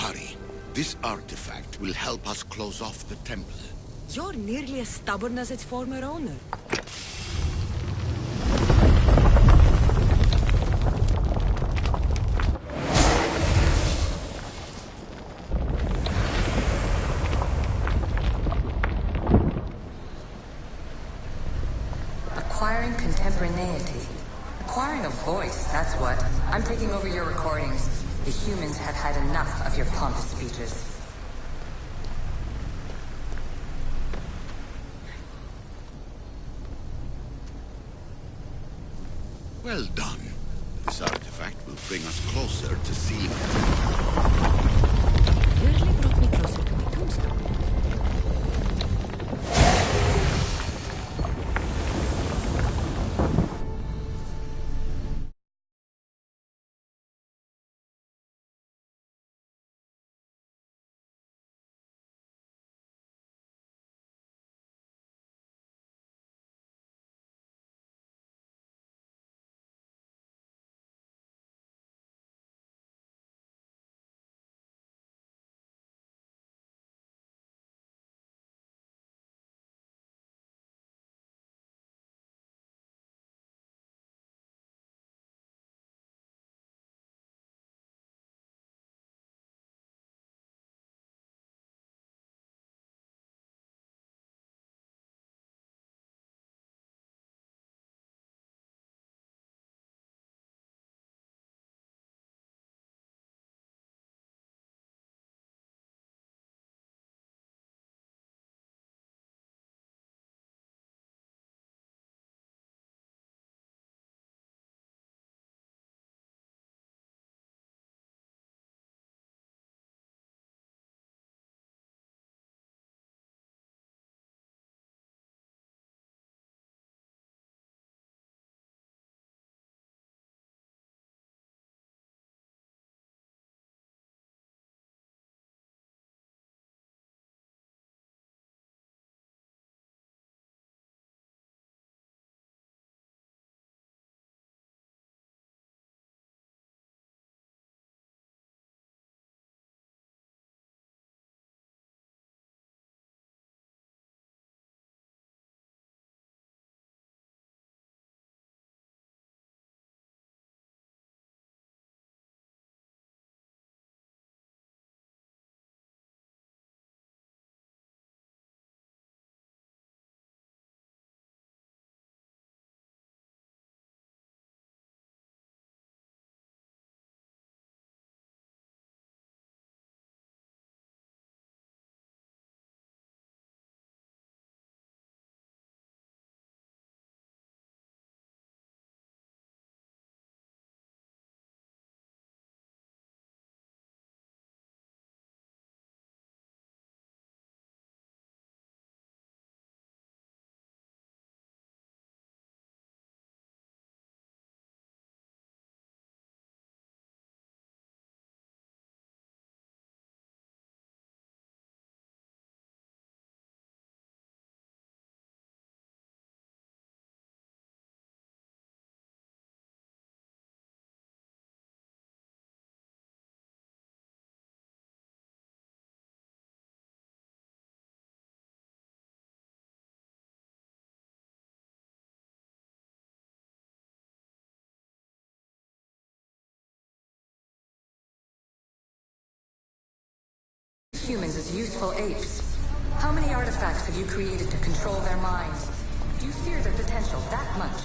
Hurry. This artifact will help us close off the temple. You're nearly as stubborn as its former owner. Acquiring contemporaneity. Acquiring a voice, that's what. I'm taking over your recordings. The humans have had enough of your pompous speeches. Well done. This artifact will bring us closer to seeing it. Nearly brought me closer to my tombstone. Humans as useful apes. How many artifacts have you created to control their minds? Do you fear their potential that much?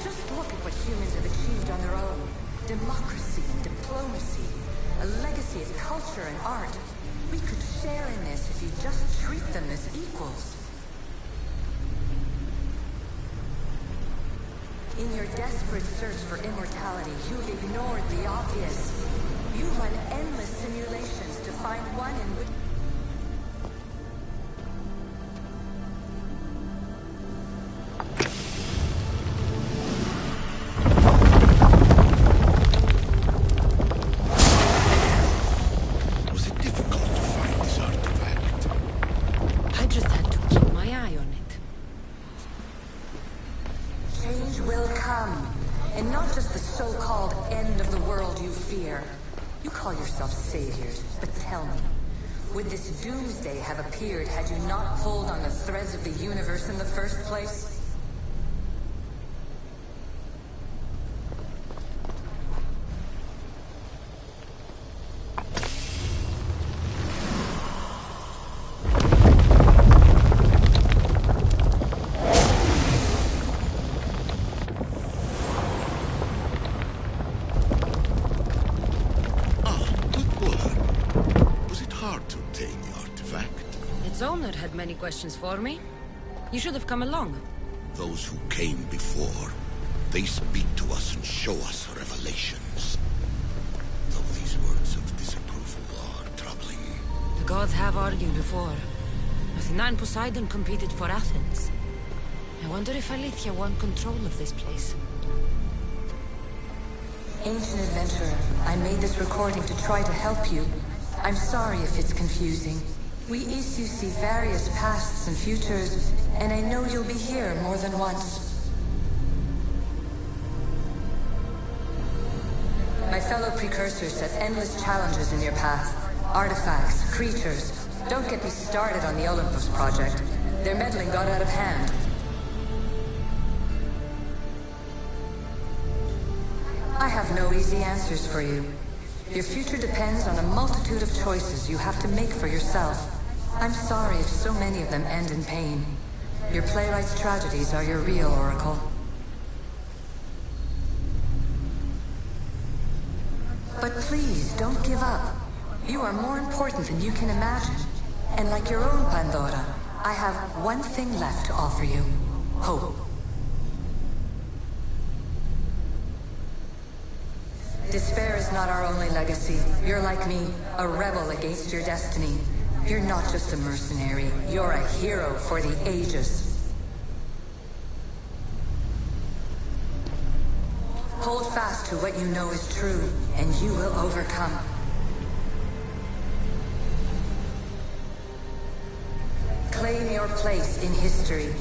Just look at what humans have achieved on their own. Democracy and diplomacy. A legacy of culture and art. We could share in this if you just treat them as equals. In your desperate search for immortality, you've ignored the obvious. You run endless simulations to find one in which... Was it difficult to find this artifact? I just had to keep my eye on it. Change will come. And not just the so-called end of the world you fear. You call yourself saviors, but tell me, would this doomsday have appeared had you not pulled on the threads of the universe in the first place? Had many questions for me. You should have come along. Those who came before, they speak to us and show us revelations. Though these words of disapproval are troubling. The gods have argued before. Athena and Poseidon competed for Athens. I wonder if Alethea won control of this place. Ancient adventurer, I made this recording to try to help you. I'm sorry if it's confusing. We issue see various pasts and futures, and I know you'll be here more than once. My fellow precursors set endless challenges in your path. Artifacts, creatures. Don't get me started on the Olympus project. Their meddling got out of hand. I have no easy answers for you. Your future depends on a multitude of choices you have to make for yourself. I'm sorry if so many of them end in pain. Your playwright's tragedies are your real oracle. But please, don't give up. You are more important than you can imagine. And like your own Pandora, I have one thing left to offer you. Hope. Despair is not our only legacy. You're like me, a rebel against your destiny. You're not just a mercenary, you're a hero for the ages. Hold fast to what you know is true, and you will overcome. Claim your place in history.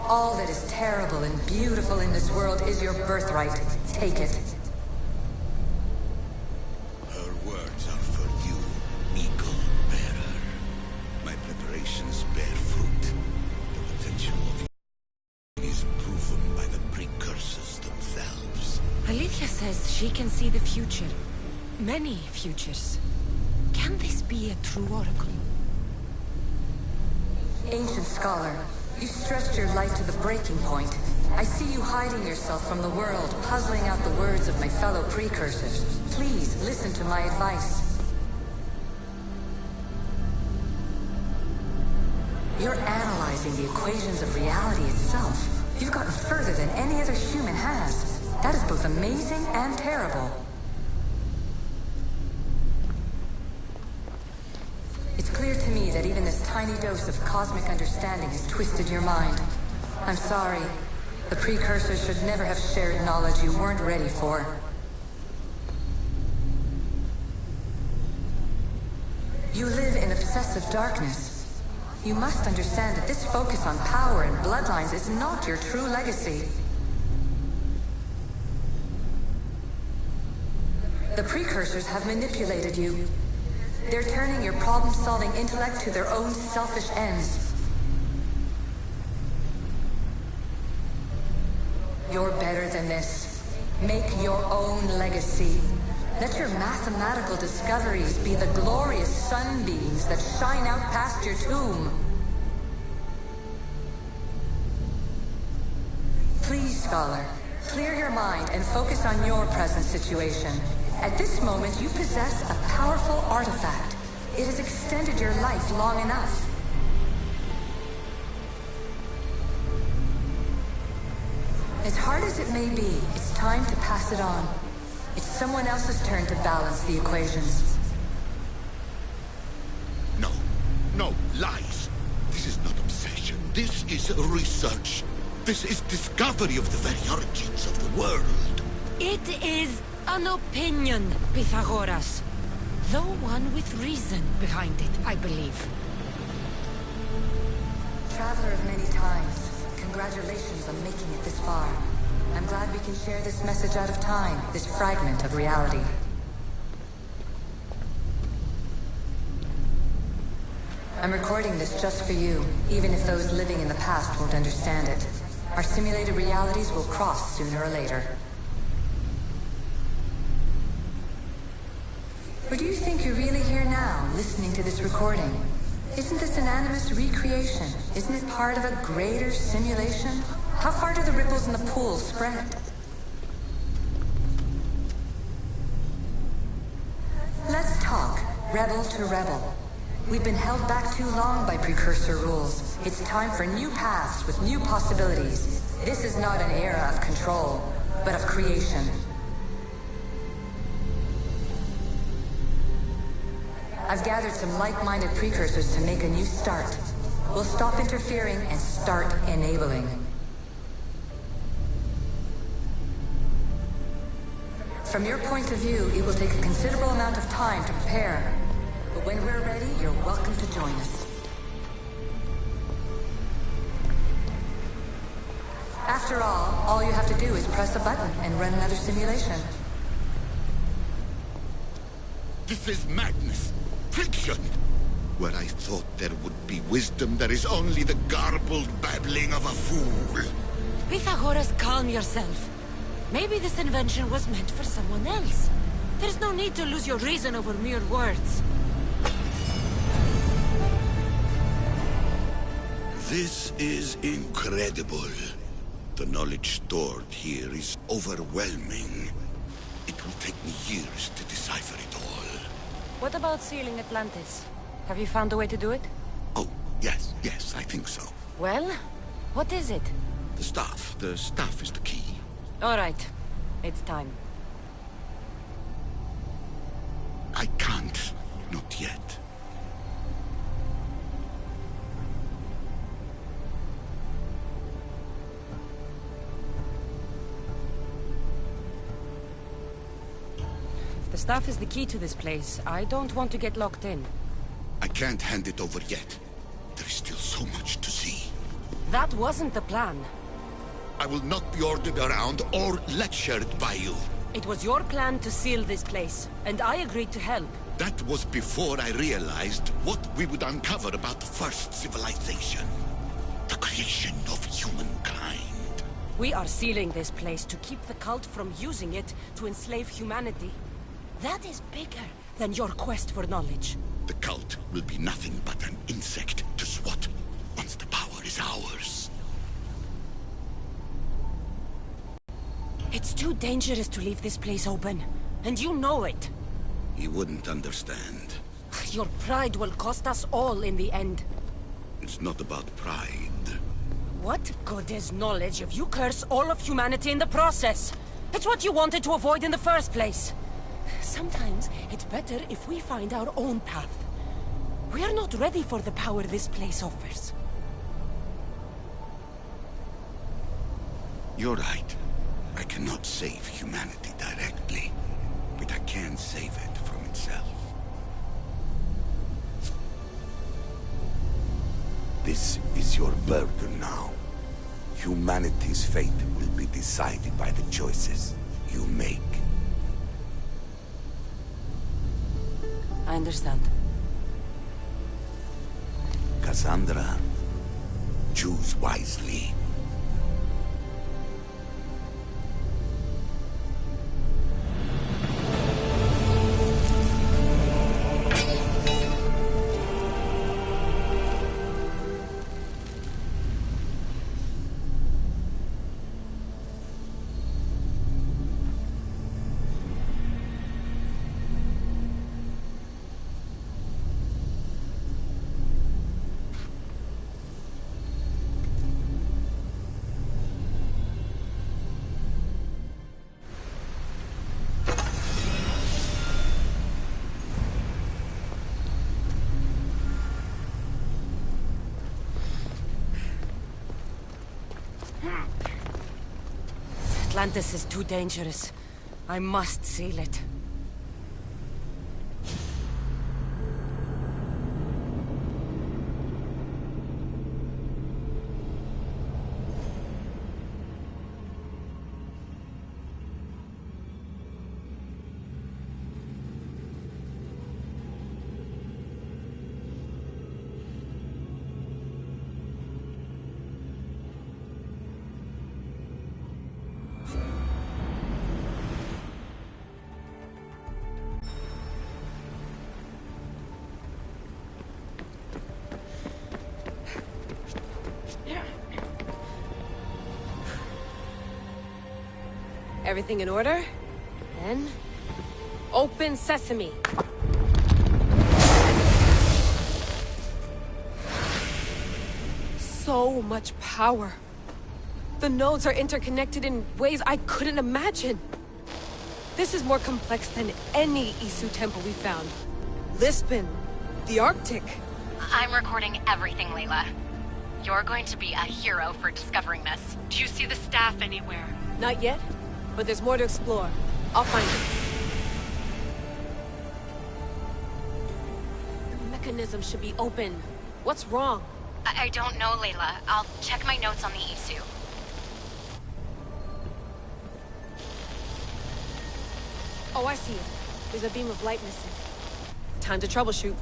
All that is terrible and beautiful in this world is your birthright. Take it. Her words are for you, eagle bearer. My preparations bear fruit. The potential of you is proven by the precursors themselves. Alethea says she can see the future. Many futures. Can this be a true oracle? Ancient scholar, you stretched your life to the breaking point. I see you hiding yourself from the world, puzzling out the words of my fellow precursors. Please, listen to my advice. You're analyzing the equations of reality itself. You've gotten further than any other human has. That is both amazing and terrible. It's clear to me that even this tiny dose of cosmic understanding has twisted your mind. I'm sorry. The precursors should never have shared knowledge you weren't ready for. You live in obsessive darkness. You must understand that this focus on power and bloodlines is not your true legacy. The precursors have manipulated you. They're turning your problem-solving intellect to their own selfish ends. You're better than this. Make your own legacy. Let your mathematical discoveries be the glorious sunbeams that shine out past your tomb. Please, scholar, clear your mind and focus on your present situation. At this moment, you possess a powerful artifact. It has extended your life long enough. As hard as it may be, it's time to pass it on. It's someone else's turn to balance the equations. No, lies. This is not obsession. This is research. This is discovery of the very origins of the world. It is an opinion, Pythagoras. Though one with reason behind it, I believe. Traveler of many times, congratulations on making it this far. I'm glad we can share this message out of time, this fragment of reality. I'm recording this just for you, even if those living in the past won't understand it. Our simulated realities will cross sooner or later. Or do you think you're really here now, listening to this recording? Isn't this an animus recreation? Isn't it part of a greater simulation? How far do the ripples in the pool spread? Let's talk, rebel to rebel. We've been held back too long by precursor rules. It's time for new paths with new possibilities. This is not an era of control, but of creation. I've gathered some like-minded precursors to make a new start. We'll stop interfering and start enabling. From your point of view, it will take a considerable amount of time to prepare. But when we're ready, you're welcome to join us. After all you have to do is press a button and run another simulation. This is madness. Fiction! Where I thought there would be wisdom, there is only the garbled babbling of a fool. Pythagoras, calm yourself. Maybe this invention was meant for someone else. There's no need to lose your reason over mere words. This is incredible. The knowledge stored here is overwhelming. It will take me years to decipher it all. What about sealing Atlantis? Have you found a way to do it? Oh, yes, I think so. Well, what is it? The staff is the key. All right, it's time. I can't, not yet. The staff is the key to this place. I don't want to get locked in. I can't hand it over yet. There is still so much to see. That wasn't the plan. I will not be ordered around or lectured by you. It was your plan to seal this place, and I agreed to help. That was before I realized what we would uncover about the first civilization. The creation of humankind. We are sealing this place to keep the cult from using it to enslave humanity. That is bigger than your quest for knowledge. The cult will be nothing but an insect to swat once the power is ours. It's too dangerous to leave this place open, and you know it. He wouldn't understand. Your pride will cost us all in the end. It's not about pride. What good is knowledge if you curse all of humanity in the process? It's what you wanted to avoid in the first place. Sometimes it's better if we find our own path. We are not ready for the power this place offers. You're right. I cannot save humanity directly, but I can save it from itself. This is your burden now. Humanity's fate will be decided by the choices you make. I understand. Cassandra, choose wisely. Atlantis is too dangerous. I must seal it. Everything in order? Then... open sesame! So much power. The nodes are interconnected in ways I couldn't imagine. This is more complex than any Isu temple we found. Lisbon, the Arctic. I'm recording everything, Layla. You're going to be a hero for discovering this. Do you see the staff anywhere? Not yet, but there's more to explore. I'll find it. The mechanism should be open. What's wrong? I don't know, Layla. I'll check my notes on the Isu. Oh, I see it. There's a beam of light missing. Time to troubleshoot.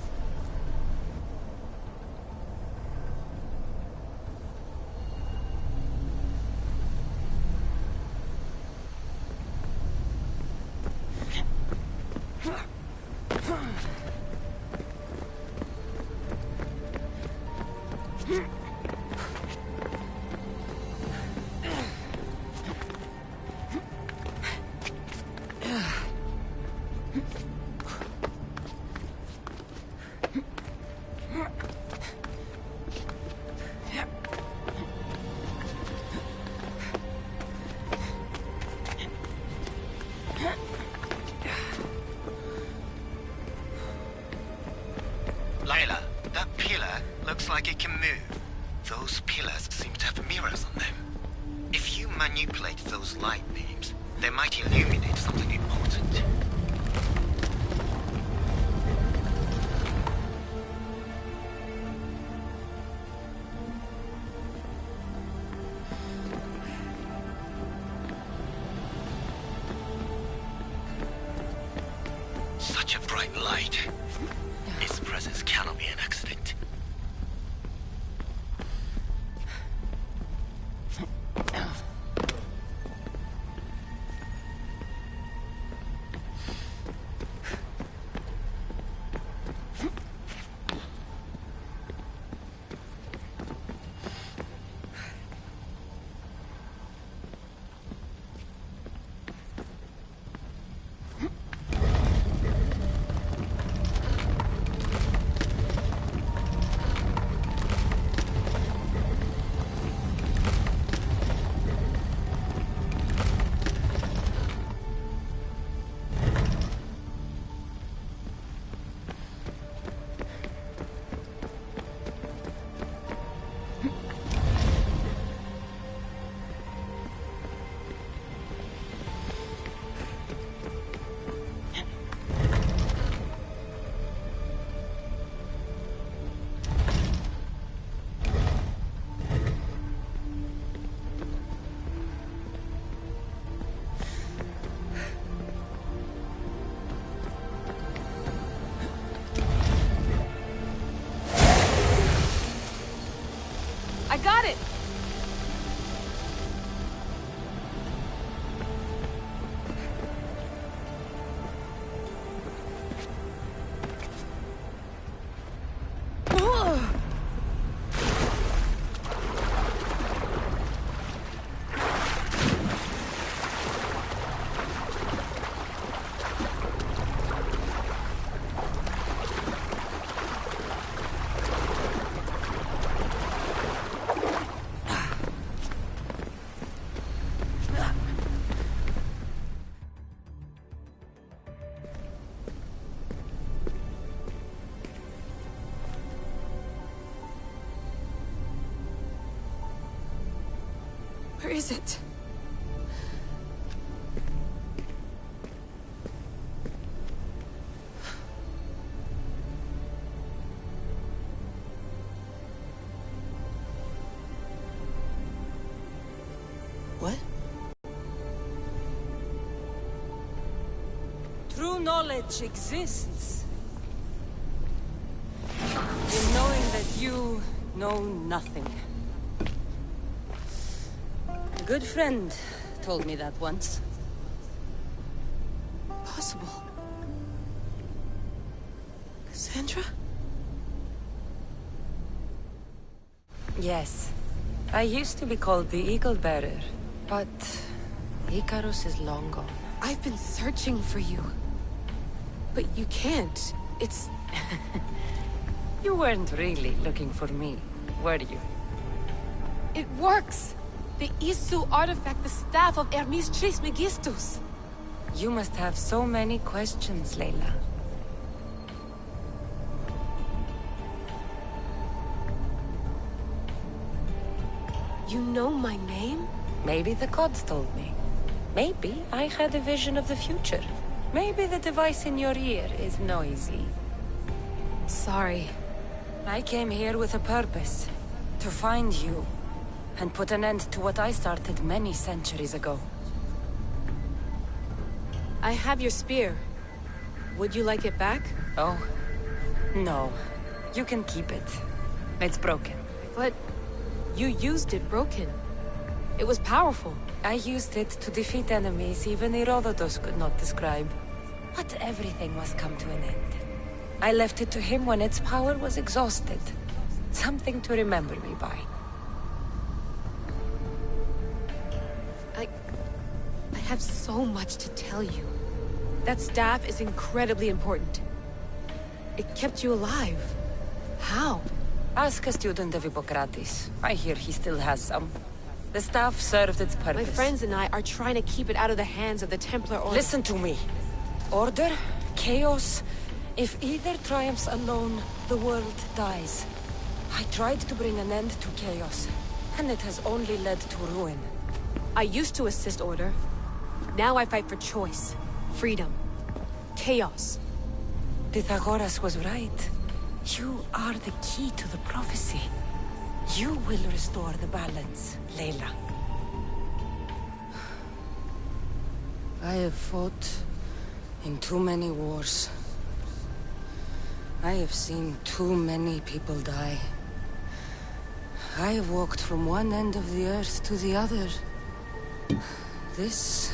Layla, that pillar looks like it can move. Those pillars seem to have mirrors on them. If you manipulate those light beams, they might illuminate something important. Such a bright light. Its presence cannot be an accident. I got it! Where is it? What? True knowledge exists. In knowing that you know nothing. A good friend told me that once. Possible. Cassandra? Yes. I used to be called the Eagle Bearer, but Icarus is long gone. I've been searching for you. But you can't. It's... You weren't really looking for me, were you? It works! The Isu artifact, the staff of Hermes Trismegistus. You must have so many questions, Layla. You know my name? Maybe the gods told me. Maybe I had a vision of the future. Maybe the device in your ear is noisy. Sorry. I came here with a purpose. To find you. And put an end to what I started many centuries ago. I have your spear. Would you like it back? Oh? No. You can keep it. It's broken. But... you used it broken. It was powerful. I used it to defeat enemies even Herodotus could not describe. But everything must come to an end. I left it to him when its power was exhausted. Something to remember me by. I have so much to tell you. That staff is incredibly important. It kept you alive. How? Ask a student of Hippocrates. I hear he still has some. The staff served its purpose. My friends and I are trying to keep it out of the hands of the Templar Order. Listen to me. Order, chaos. If either triumphs alone, the world dies. I tried to bring an end to chaos, and it has only led to ruin. I used to assist Order. Now I fight for choice, freedom, chaos. Pythagoras was right. You are the key to the prophecy. You will restore the balance, Layla. I have fought in too many wars. I have seen too many people die. I have walked from one end of the earth to the other. This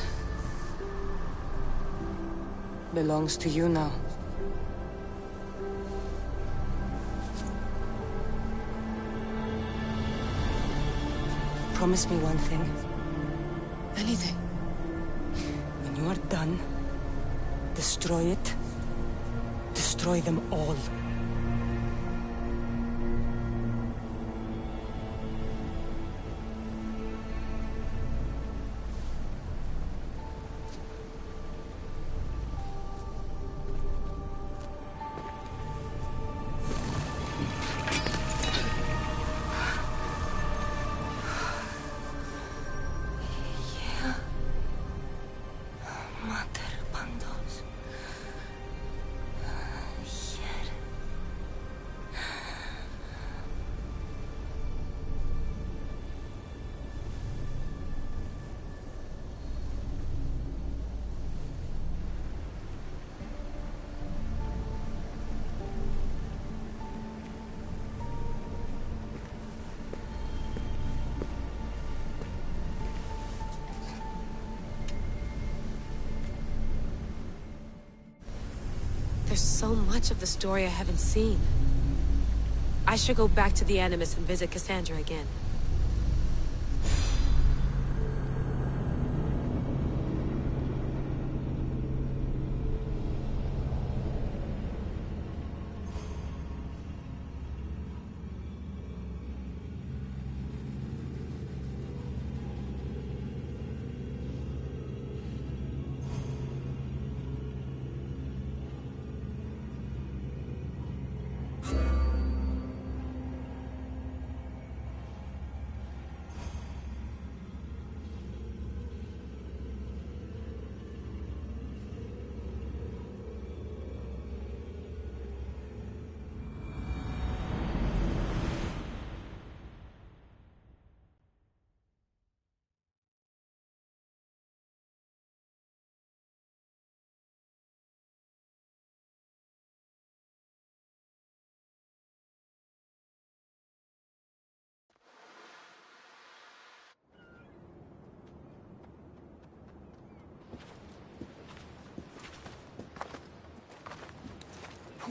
belongs to you now. Promise me one thing. Anything. When you are done, destroy it. Destroy them all. There's so much of the story I haven't seen. I should go back to the Animus and visit Cassandra again.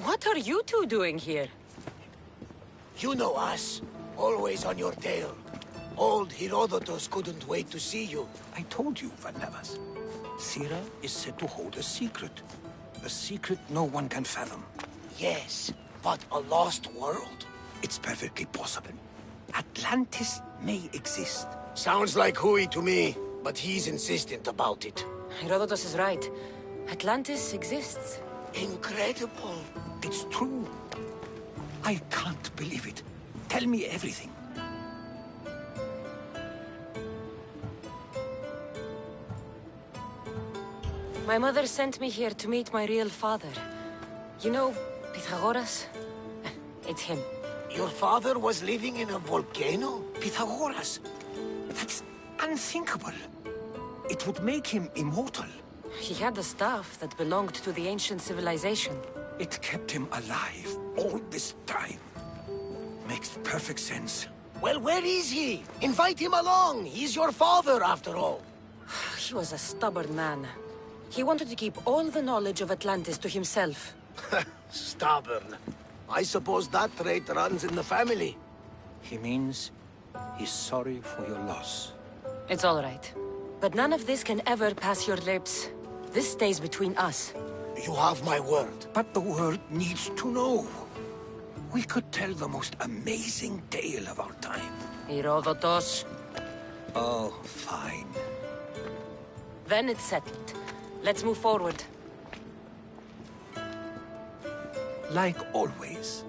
What are you two doing here? You know us. Always on your tail. Old Herodotus couldn't wait to see you. I told you, Van Nevers. Thera is said to hold a secret. A secret no one can fathom. Yes, but a lost world? It's perfectly possible. Atlantis may exist. Sounds like Hui to me, but he's insistent about it. Herodotus is right. Atlantis exists. Incredible. It's true. I can't believe it. Tell me everything. My mother sent me here to meet my real father. You know, Pythagoras? It's him. Your father was living in a volcano? Pythagoras? That's unthinkable. It would make him immortal. He had the staff that belonged to the ancient civilization. It kept him alive all this time. Makes perfect sense. Well, where is he? Invite him along. He's your father, after all. He was a stubborn man. He wanted to keep all the knowledge of Atlantis to himself. Stubborn. I suppose that trait runs in the family. He means he's sorry for your loss. It's all right. But none of this can ever pass your lips. This stays between us. You have my word. But the world needs to know. We could tell the most amazing tale of our time. Herodotus. Oh, fine. Then it's settled. Let's move forward. Like always.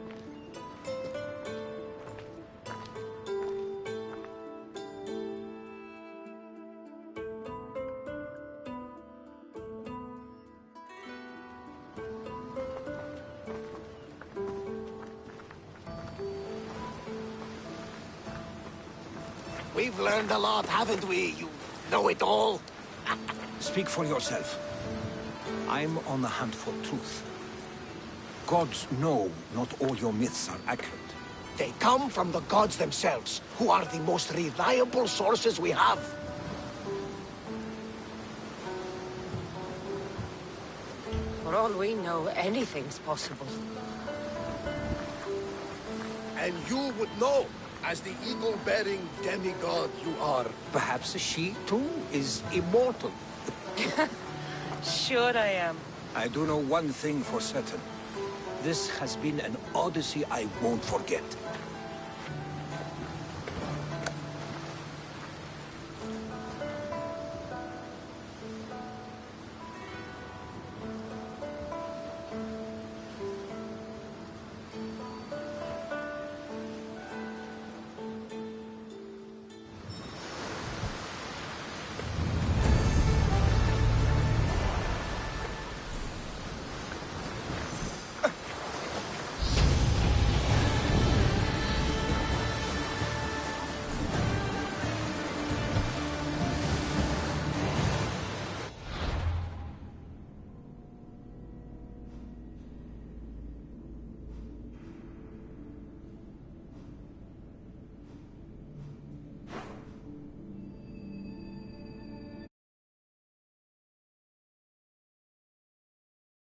We've learned a lot, haven't we? You know it all. Speak for yourself. I'm on the hunt for truth. Gods know not all your myths are accurate. They come from the gods themselves, who are the most reliable sources we have. For all we know, anything's possible. And you would know, as the eagle-bearing demigod you are. Perhaps she, too, is immortal. Sure I am. I do know one thing for certain. This has been an Odyssey I won't forget.